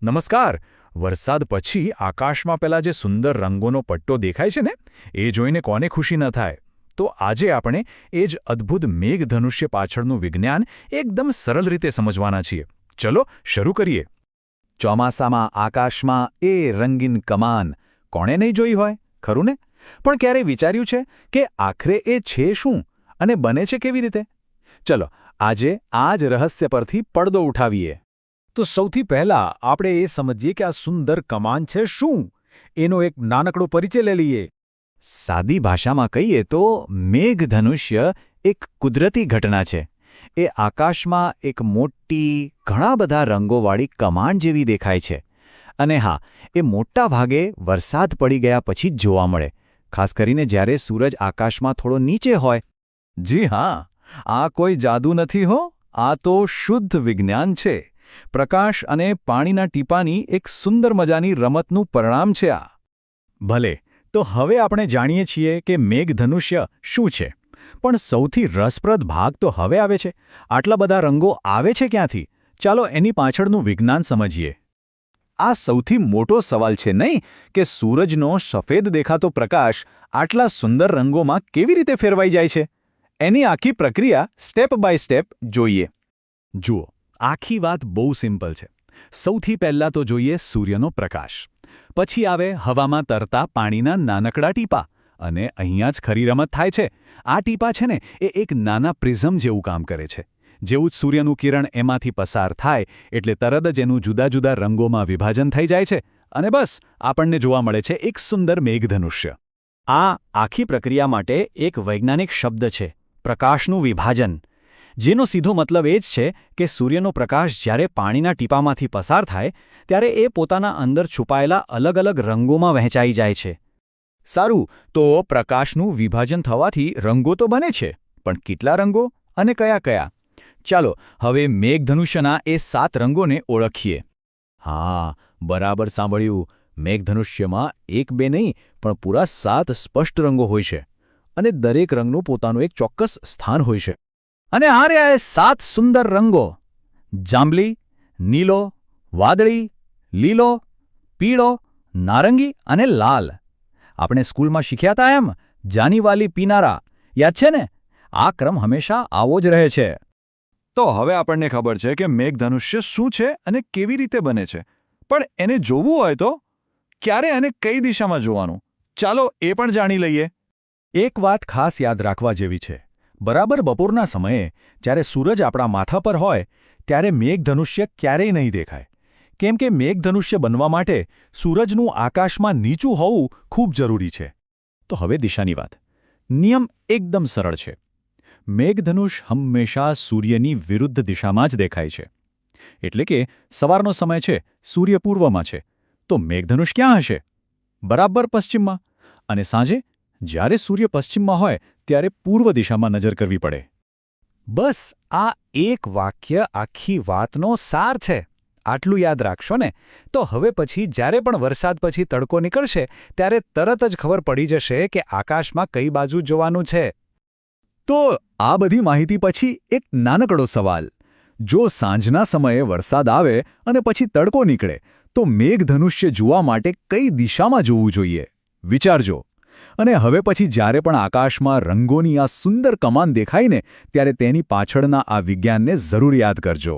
નમસ્કાર. વરસાદ પછી આકાશમાં પેલા જે સુંદર રંગોનો પટ્ટો દેખાય છે ને, એ જોઈને કોને ખુશી ન થાય? તો આજે આપણે એ જ અદ્ભુત મેઘધનુષ્ય પાછળનું વિજ્ઞાન એકદમ સરળ રીતે સમજવાના છીએ. ચલો શરૂ કરીએ. ચોમાસામાં આકાશમાં એ રંગીન કમાન કોણે નહીં જોઈ હોય, ખરું ને? પણ ક્યારેય વિચાર્યું છે કે આખરે એ છે શું અને બને છે કેવી રીતે? ચલો આજે આ જ રહસ્ય પરથી પડદો ઉઠાવીએ. તો સૌથી પહેલા આપણે એ સમજીએ કે આ સુંદર કમાન છે શું, એનો એક નાનકડો પરિચય લઈ લઈએ. સાદી ભાષામાં કહીએ તો મેઘધનુષ્ય એક કુદરતી ઘટના છે. એ આકાશમાં એક મોટી, ઘણા બધા રંગોવાળી કમાન જેવી દેખાય છે. અને હા, એ મોટા ભાગે વરસાદ પડી ગયા પછી જ જોવા મળે, ખાસ કરીને જ્યારે સૂરજ આકાશમાં થોડો નીચે હોય. જી હા, આ કોઈ જાદુ નથી હો, આ તો શુદ્ધ વિજ્ઞાન છે. પ્રકાશ અને પાણીના ટીપાની એક સુંદર મજાની રમતનું પરિણામ છે આ. ભલે, તો હવે આપણે જાણીએ છીએ કે મેઘધનુષ્ય શું છે. પણ સૌથી રસપ્રદ ભાગ તો હવે આવે છે. આટલા બધા રંગો આવે છે ક્યાંથી? ચાલો એની પાછળનું વિજ્ઞાન સમજીએ. આ સૌથી મોટો સવાલ છે નહીં, કે સૂરજનો સફેદ દેખાતો પ્રકાશ આટલા સુંદર રંગોમાં કેવી રીતે ફેરવાઈ જાય છે? એની આખી પ્રક્રિયા સ્ટેપ બાય સ્ટેપ જોઈએ. જુઓ, આખી વાત બહુ સિમ્પલ છે. સૌથી પહેલાં તો જોઈએ સૂર્યનો પ્રકાશ. પછી આવે હવામાં તરતા પાણીના નાનકડા ટીપા. અને અહીંયા જ ખરી રમત થાય છે. આ ટીપા છે ને, એ એક નાના પ્રિઝમ જેવું કામ કરે છે. જેવું જ સૂર્યનું કિરણ એમાંથી પસાર થાય એટલે તરત જ એનું જુદા જુદા રંગોમાં વિભાજન થઈ જાય છે. અને બસ આપણને જોવા મળે છે એક સુંદર મેઘધનુષ્ય. આ આખી પ્રક્રિયા માટે એક વૈજ્ઞાનિક શબ્દ છે, પ્રકાશનું વિભાજન. જેનો સીધો મતલબ એ જ છે કે સૂર્યનો પ્રકાશ જ્યારે પાણીના ટીપામાંથી પસાર થાય ત્યારે એ પોતાના અંદર છુપાયેલા અલગ અલગ રંગોમાં વહેંચાઈ જાય છે. સારું, તો પ્રકાશનું વિભાજન થવાથી રંગો તો બને છે, પણ કેટલા રંગો અને કયા કયા? ચાલો હવે મેઘધનુષ્યના એ 7 રંગોને ઓળખીએ. હા, બરાબર સાંભળ્યું. મેઘધનુષ્યમાં 1-2 નહીં, પણ પૂરા 7 સ્પષ્ટ રંગો હોય છે. અને દરેક રંગનું પોતાનું એક ચોક્કસ સ્થાન હોય છે. અને આ રહ્યા 7 સુંદર રંગો: જાંબલી, નીલો, વાદળી, લીલો, પીળો, નારંગી અને લાલ. આપણે સ્કૂલમાં શીખ્યા હતા એમ, જાની વાલી પીનારા, યાદ છે ને? આ ક્રમ હંમેશા આવો જ રહે છે. તો હવે આપણને ખબર છે કે મેઘધનુષ્ય શું છે અને કેવી રીતે બને છે. પણ એને જોવું હોય તો ક્યારે અને કઈ દિશામાં જોવાનું? ચાલો એ પણ જાણી લઈએ. એક વાત ખાસ યાદ રાખવા જેવી છે. બરાબર બપોરના સમયે જ્યારે સૂરજ આપણા માથા પર હોય ત્યારે મેઘધનુષ્ય ક્યારેય નહીં દેખાય. કેમ કે મેઘધનુષ્ય બનવા માટે સૂરજનું આકાશમાં નીચું હોવું ખૂબ જરૂરી છે. તો હવે દિશાની વાત. નિયમ એકદમ સરળ છે. મેઘધનુષ હંમેશા સૂર્યની વિરુદ્ધ દિશામાં જ દેખાય છે. એટલે કે સવારનો સમય છે, સૂર્ય પૂર્વમાં છે, તો મેઘધનુષ ક્યાં હશે? બરાબર પશ્ચિમમાં. અને સાંજે જ્યારે સૂર્ય પશ્ચિમમાં હોય ત્યારે પૂર્વ દિશામાં નજર કરવી પડે. બસ આ એક વાક્ય આખી વાતનો સાર છે. આટલું યાદ રાખશો ને, તો હવે પછી જ્યારે પણ વરસાદ પછી તડકો નીકળશે ત્યારે તરત જ ખબર પડી જશે કે આકાશમાં કઈ બાજુ જોવાનું છે. તો આ બધી માહિતી પછી એક નાનકડો સવાલ: જો સાંજના સમયે વરસાદ આવે અને પછી તડકો નીકળે, તો મેઘધનુષ્ય જોવા માટે કઈ દિશામાં જોવું જોઈએ? વિચારજો. અને હવે પછી જ્યારે પણ આકાશમાં રંગોની આ સુંદર કમાન દેખાય ને, ત્યારે તેની પાછળના આ વિજ્ઞાનને જરૂર યાદ કરજો.